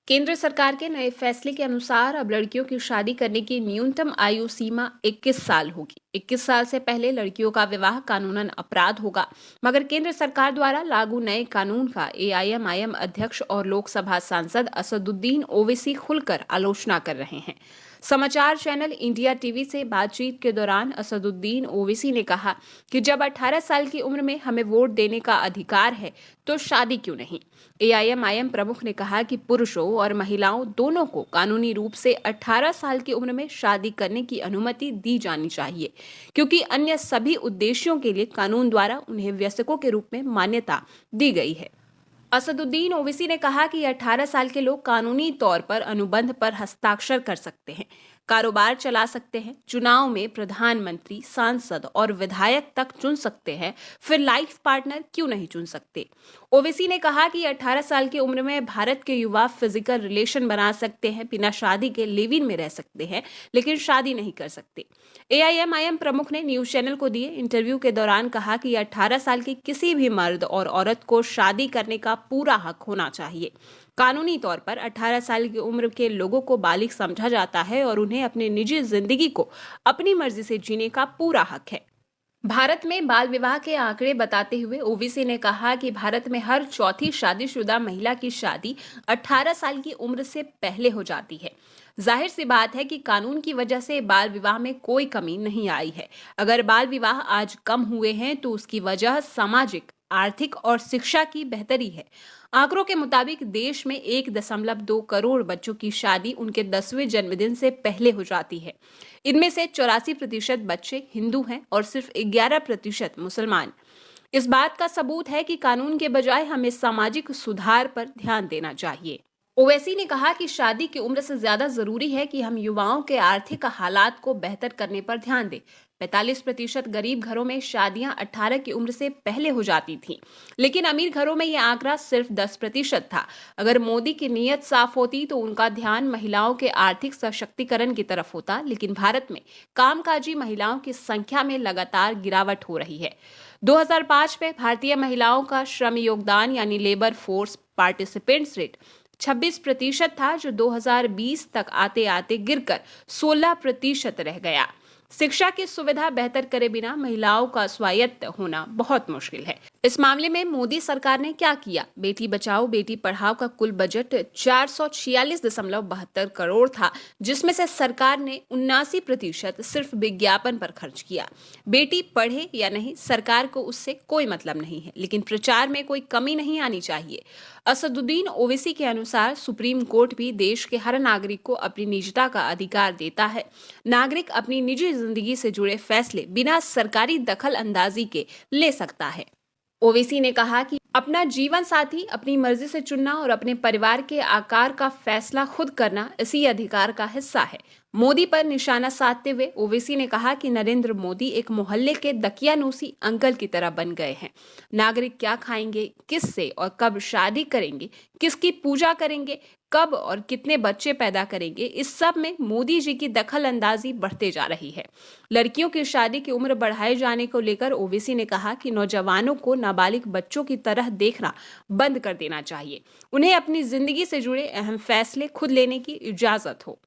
केंद्र सरकार के नए फैसले के अनुसार अब लड़कियों की शादी करने की न्यूनतम आयु सीमा 21 साल होगी। 21 साल से पहले लड़कियों का विवाह कानूनन अपराध होगा। मगर केंद्र सरकार द्वारा लागू नए कानून का एआईएमआईएम अध्यक्ष और लोकसभा सांसद असदुद्दीन ओवैसी खुलकर आलोचना कर रहे हैं। समाचार चैनल इंडिया टीवी से बातचीत के दौरान असदुद्दीन ओवैसी ने कहा कि जब 18 साल की उम्र में हमें वोट देने का अधिकार है तो शादी क्यों नहीं। एआईएमआईएम प्रमुख ने कहा कि पुरुषों और महिलाओं दोनों को कानूनी रूप से 18 साल की उम्र में शादी करने की अनुमति दी जानी चाहिए, क्योंकि अन्य सभी उद्देश्यों के लिए कानून द्वारा उन्हें वयस्कों के रूप में मान्यता दी गई है। असदुद्दीन ओवैसी ने कहा कि 18 साल के लोग कानूनी तौर पर अनुबंध पर हस्ताक्षर कर सकते हैं, कारोबार चला सकते हैं, चुनाव में प्रधानमंत्री, सांसद और विधायक तक चुन सकते हैं, फिर लाइफ पार्टनर क्यों नहीं चुन सकते। ओवैसी ने कहा कि 18 साल की उम्र में भारत के युवा फिजिकल रिलेशन बना सकते हैं, बिना शादी के लिव इन में रह सकते हैं, लेकिन शादी नहीं कर सकते। एआईएमआईएम प्रमुख ने न्यूज चैनल को दिए इंटरव्यू के दौरान कहा कि 18 साल के किसी भी मर्द और औरत को शादी करने का पूरा हक होना चाहिए। कानूनी तौर पर 18 साल की उम्र के लोगों को बालिग समझा जाता है और उन्हें अपनी निजी जिंदगी को अपनी मर्जी से जीने का पूरा हक है। भारत में बाल विवाह के आंकड़े बताते हुए ओवैसी ने कहा कि भारत में हर चौथी शादीशुदा महिला की शादी 18 साल की उम्र से पहले हो जाती है। जाहिर सी बात है कि कानून की वजह से बाल विवाह में कोई कमी नहीं आई है। अगर बाल विवाह आज कम हुए हैं तो उसकी वजह सामाजिक, आर्थिक और शिक्षा की बेहतरी है। आंकड़ों के मुताबिक देश में 1.2 करोड़ बच्चों की शादी उनके 10वें जन्मदिन से पहले हो जाती है। इनमें से 84% बच्चे हिंदू हैं और सिर्फ 11% मुसलमान। इस बात का सबूत है कि कानून के बजाय हमें सामाजिक सुधार पर ध्यान देना चाहिए। ओवैसी ने कहा कि शादी की उम्र से ज्यादा जरूरी है कि हम युवाओं के आर्थिक हालात को बेहतर करने पर ध्यान दें। 45% गरीब घरों में शादियां 18 की उम्र से पहले हो जाती थीं, लेकिन अमीर घरों में यह आंकड़ा सिर्फ 10% था। अगर मोदी की नीयत साफ होती तो उनका ध्यान महिलाओं के आर्थिक सशक्तिकरण की तरफ होता, लेकिन भारत में कामकाजी महिलाओं की संख्या में लगातार गिरावट हो रही है। 2005 में भारतीय महिलाओं का श्रम योगदान यानी लेबर फोर्स पार्टिसिपेंट्स रेट 26% था, जो 2020 तक आते आते गिरकर 16% रह गया। शिक्षा की सुविधा बेहतर करे बिना महिलाओं का स्वायत्त होना बहुत मुश्किल है। इस मामले में मोदी सरकार ने क्या किया? बेटी बचाओ बेटी पढ़ाओ का कुल बजट 446.72 करोड़ था, जिसमें से सरकार ने 79% सिर्फ विज्ञापन पर खर्च किया। बेटी पढ़े या नहीं, सरकार को उससे कोई मतलब नहीं है, लेकिन प्रचार में कोई कमी नहीं आनी चाहिए। असदुद्दीन ओवैसी के अनुसार सुप्रीम कोर्ट भी देश के हर नागरिक को अपनी निजता का अधिकार देता है। नागरिक अपनी निजी जिंदगी से जुड़े फैसले बिना सरकारी दखल अंदाजी के ले सकता है। ओवैसी ने कहा कि अपना जीवन साथी अपनी मर्जी से चुनना और अपने परिवार के आकार का फैसला खुद करना इसी अधिकार का हिस्सा है। मोदी पर निशाना साधते हुए ओवैसी ने कहा कि नरेंद्र मोदी एक मोहल्ले के दकियानूसी अंकल की तरह बन गए हैं। नागरिक क्या खाएंगे, किससे और कब शादी करेंगे, किसकी पूजा करेंगे, कब और कितने बच्चे पैदा करेंगे, इस सब में मोदी जी की दखल अंदाजी बढ़ते जा रही है। लड़कियों की शादी की उम्र बढ़ाए जाने को लेकर ओवैसी ने कहा कि नौजवानों को नाबालिग बच्चों की तरह देखना बंद कर देना चाहिए। उन्हें अपनी जिंदगी से जुड़े अहम फैसले खुद लेने की इजाजत हो।